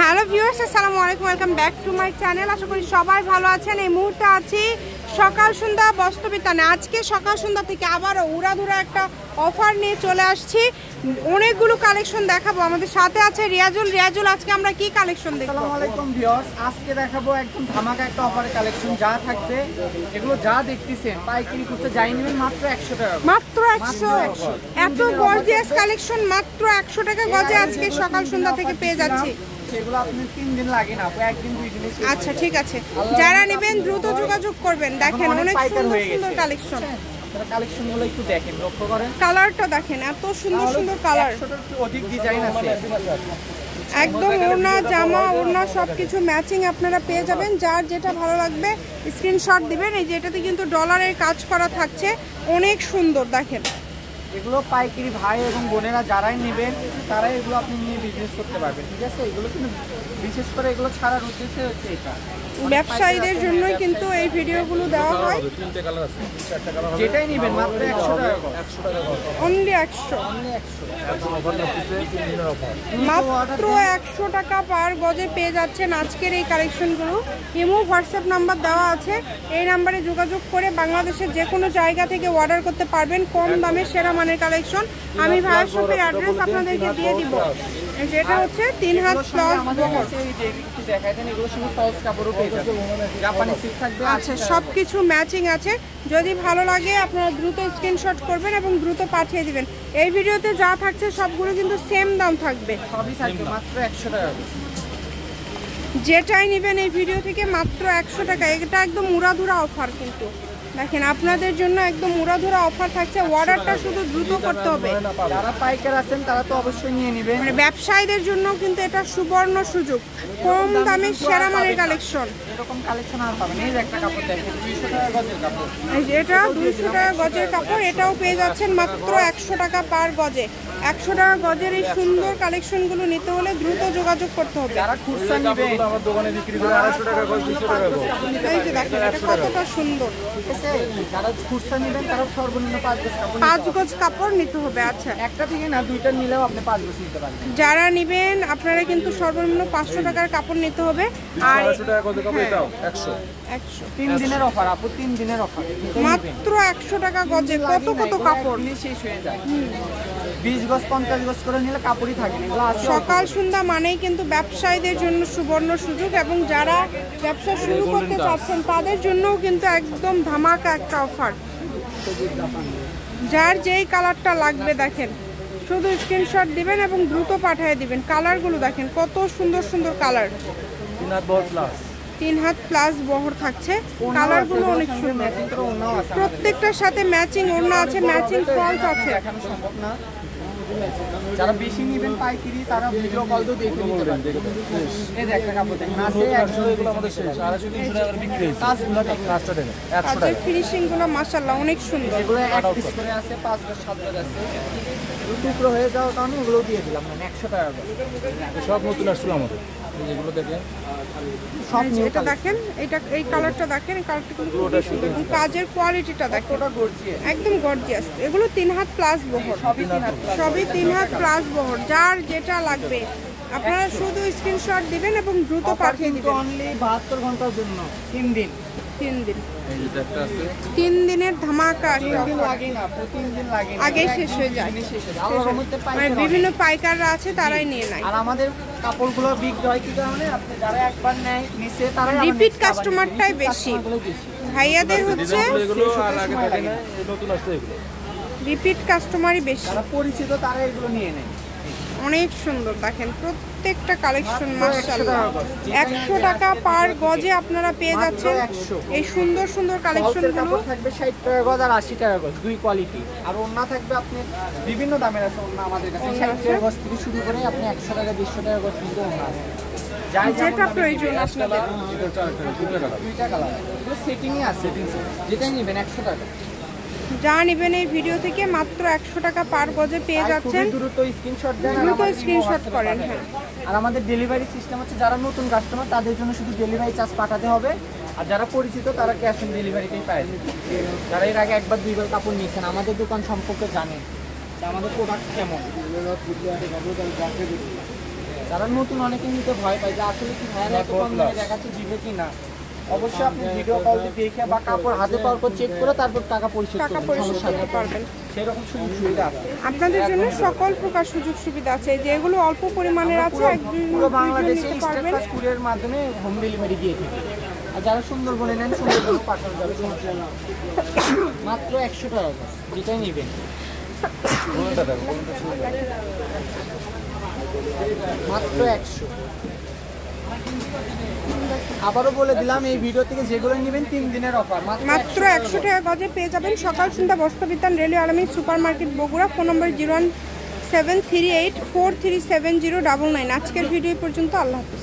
Hello viewers, আসসালামু আলাইকুম, welcome back to my channel. আশা করি সবাই ভালো আছেন। এই মুহূর্তে আছি সকাল সন্ধ্যা বস্ত্রবিতানে। আজকে সকাল সন্ধ্যা থেকে আবারও উড়াধুরা একটা অফার নিয়ে চলে আসছি। অনেকগুলো কালেকশন দেখাবো। আমাদের সাথে আছে রিয়াজুল। রিয়াজুল, আজকে আমরা কি কালেকশন দেখব? আসসালামু আলাইকুম ভিউয়ার্স, আজকে দেখাবো একদম ধামাকা একটা অফারের কালেকশন। যা থাকবে এগুলো যা দেখতেছেন পাইকারি করতে যাই নেবেন মাত্র 100 টাকা। মাত্র 100। এত গর্জিয়াস কালেকশন মাত্র 100 টাকা গজে আজকে সকাল সন্ধ্যা থেকে পেয়ে যাচ্ছি। সেগুলো আপনি 3 দিন লাগে না, একদিন 2 দিনে। আচ্ছা ঠিক আছে, যারা নেবেন দ্রুত যোগাযোগ করবেন। দেখেন অনেক সুন্দর সুন্দর কালেকশন। কালেকশনগুলো একটু দেখেন, লক্ষ্য করেন। কালারটা দেখেন, এত সুন্দর সুন্দর কালার। 100টার অধিক ডিজাইন আছে। একদম ওড়না জামা ওড়না সবকিছু ম্যাচিং আপনারা পেয়ে যাবেন। যার যেটা ভালো লাগবে স্ক্রিনশট দিবেন। এই যে এটাতে কিন্তু ডলারের কাজ করা থাকছে, অনেক সুন্দর। দেখেন এগুলো পাইকারি ভাই এবং বোনেরা যারাই নেবেন তারাই এগুলো আপনি নিয়ে বিজনেস করতে পারবেন, ঠিক আছে? এগুলো কিন্তু বিশেষ করে এগুলো ছাড়ার উদ্দেশ্য হচ্ছে এটা, ব্যবসায়ীদের জন্যই কিন্তু এই ভিডিওগুলো দেওয়া হয়। যেটাই নেবেন মাত্র 100 টাকা, অনলি 100, মাত্র 100 টাকা পার গজে পেয়ে যাচ্ছেন আজকের এই কালেকশনগুলো। ইমো হোয়াটসঅ্যাপ নাম্বার দেওয়া আছে, এই নাম্বারে যোগাযোগ করে বাংলাদেশের যে কোনো জায়গা থেকে অর্ডার করতে পারবেন। কম দামে সেরা মানের কালেকশন। আমি ভাইয়ের শপের অ্যাড্রেস আপনাদেরকে দিয়ে দিব। যেটা হচ্ছে 3 হাত প্লাস বহর। আচ্ছা, সবকিছু ম্যাচিং আছে। যদি ভালো লাগে আপনারা দ্রুত স্ক্রিনশট করবেন এবং দ্রুত পাঠিয়ে দিবেন। এই ভিডিওতে যা থাকছে সবগুলো কিন্তু সেম দাম থাকবে, সবই থাকবে মাত্র 100 টাকা। যেটাই নেবেন এই ভিডিও থেকে মাত্র 100 টাকা। এটা একদম উড়াধুরা অফার কিন্তু দেখেন, আপনাদের জন্য একদম উড়াধুরা অফার থাকছে। অর্ডারটা শুধু দ্রুত করতে হবে। যারা পাইকার আছেন তারা তো অবশ্যই নিয়ে নেবেন। মানে ব্যবসায়ীদের জন্য কিন্তু এটা সুবর্ণ সুযোগ। কম দামে সেরা মানের কালেকশন। এরকম কালেকশন আর পাবেন। এই যে একটা কাপড় দেখেন, 200 টাকা গজের কাপড়। এই যে এটা 200 টাকা গজের কাপড়, এটাও পেয়ে যাচ্ছেন মাত্র 100 টাকা পার গজে। 100 টাকা গজের এই সুন্দর কালেকশনগুলো নিতে হলে দ্রুত যোগাযোগ করতে হবে। যারা খুচরা নেবেন আমার দোকানে বিক্রি করে 250 টাকা গজ, 200 টাকা গজ। এই যে দেখেন এটা কতটা সুন্দর। যারা খুচরা নেবেন তারা সর্বনিম্ন 5 গজ কাপড়, 5 গজ কাপড় নিতে হবে। আচ্ছা, একটা থেকে না দুইটা নিলেও আপনি 5 গজ নিতে পারবেন। যারা নেবেন আপনারা কিন্তু সর্বনিম্ন 500 টাকার কাপড় নিতে হবে। আর 250 টাকা গজের কাপড় এটাও 100। 3 দিনের অফার আপু, 3 দিনের অফার মাত্র 100 টাকা গজে। কত কত কাপড় শেষ হয়ে যায়। 20 গজ 50 গজ করে নিলে কাপড়ই থাকে না। এগুলো আছে। সকাল সন্ধ্যা মানেই কিন্তু ব্যবসায়ীদের জন্য সুবর্ণ সুযোগ, এবং যারা ব্যবসা শুরু করতে চাচ্ছেন তাদের জন্যও কিন্তু একদম ধামাকা একটা অফার। যার যেই কালারটা লাগবে দেখেন, শুধু স্ক্রিনশট দিবেন এবং দ্রুত পাঠিয়ে দিবেন। কালারগুলো দেখেন কত সুন্দর সুন্দর কালার। 3 হাত প্লাস বহর থাকছে। কালারগুলো অনেক সুন্দর। প্রত্যেকটার সাথে ম্যাচিং ওড়না আছে, ম্যাচিং ফলস আছে। যারা বেশি নেবেন পাইকারি তারা ভিডিও কল দিয়ে দেখে নিতে পারবেন। এই দেখেন কাপড় দেখেন, আছে 100। এগুলো আমাদের শেষ। 250 টাকা করে বিক্রি হচ্ছে। কাজগুলো দেখেন, কাজটা দেখেন 100 টাকা। ফিনিশিং গুলো মাশাআল্লাহ অনেক সুন্দর। এগুলো এক পিস করে আছে, 5 গজ 7 গজ আছে। টুকরো হয়ে যাওয়ার কারণে এগুলো দিয়ে দিলাম, মানে 100 টাকা করে। সব নতুন আসছিল আমাদের। এগুলো দেখেন সব নিউ। এটা দেখেন, এটা এই কালারটা দেখেন, এই কালারটা কিন্তু খুব সুন্দর এবং কাজের কোয়ালিটিটা দেখেন একদম গর্জিয়াস। এগুলো 3 হাত প্লাস বহর, সবই 3 হাত প্লাস বহর। যার যেটা লাগবে আপনারা শুধু স্ক্রিনশট দিবেন এবং দ্রুত পাঠিয়ে দিবেন। অনলি 72 ঘন্টার জন্য 3 দিন। 3 দিন, 3 দিনের ধামাকা একটা অফার। আগেই শেষ হয়ে যায়। মানে বিভিন্ন পাইকাররা আছে তারাই নিয়ে নেয়। আর আমাদের কাপড়গুলো বিক্রি হয় কি কারণে, আপনি যারা একবার নেয় নিচে তারা রিপিট কাস্টমারটাই বেশি। ভাইয়াদের হচ্ছে রিপিট কাস্টমারই বেশি। যারা পরিচিত তারা এগুলো নিয়ে নেয়। অনেক সুন্দর দেখেন প্রত্যেকটা কালেকশন মাশাআল্লাহ। 100 টাকা পার গজে আপনারা পেয়ে যাচ্ছেন এই সুন্দর সুন্দর কালেকশনগুলো। থাকবে 60 টাকা গজ আর 80 টাকা গজ, দুই কোয়ালিটি। আর ওড়না থাকবে আপনি বিভিন্ন দামের আছে ওড়না আমাদের কাছে। 60 টাকা গজ থেকে শুরু করে আপনি 100 টাকা 150 টাকা গজ পর্যন্ত ওড়না আছে। যেটা প্রয়োজন আপনাদের। দুইটা কালার, এগুলো সেটিংই আছে। যেটাই নেবেন 100 টাকা। যা নেবেন এই ভিডিও থেকে মাত্র 100 টাকা পার গজে পেয়ে যাচ্ছেন। দ্রুত স্ক্রিনশট দেন, দ্রুত স্ক্রিনশট করেন। হ্যাঁ, আর আমাদের ডেলিভারি সিস্টেম হচ্ছে যারা নতুন কাস্টমার তাদের জন্য শুধু ডেলিভারি চার্জ পাঠাতে হবে। আর যারা পরিচিত তারা ক্যাশ অন ডেলিভারিতেই পায়। যারা এর আগে একবার দুইবার কাপড় নিয়েছেন, আমাদের দোকান সম্পর্কে জানেন যে আমাদের প্রোডাক্ট কেমন। যারা নতুন অনেকে নিতে ভয় পায় যে আসলে কি ভাইরা এত কম দামে দেখাচ্ছে দিবে কি না, অবশ্যই আপনি ভিডিও কলে দেখে বা কাপড় হাতে পাওয়ার পর চেক করে তারপর টাকা পরিশোধ করতে পারবেন। সেরকম সুযোগ সুবিধা আছে আপনাদের জন্য সকল প্রকার সুযোগ সুবিধা আছে, যেগুলো অল্প পরিমাণের আছে পুরো বাংলাদেশে স্টেট কুরিয়ার মাধ্যমে হোম ডেলিভারি দিয়ে থাকি। আর যারা সুন্দরবনে নেন সুন্দরবনে পাঠানো যাবে, মাত্র 100 টাকা যেটাই নেবেন। মাত্র 100। আবারও বলে দিলাম এই ভিডিও থেকে যেগুলো নেবেন 3 দিনের অফার, মাত্র 100 টাকা গজে পেয়ে যাবেন। সকাল সন্ধ্যা বস্ত্রবিতান, রেলওয়ে আলামিন সুপার মার্কেট বগুড়া। ফোন নম্বর 01738437099। আজকের ভিডিও পর্যন্ত, আল্লাহ হাফেজ।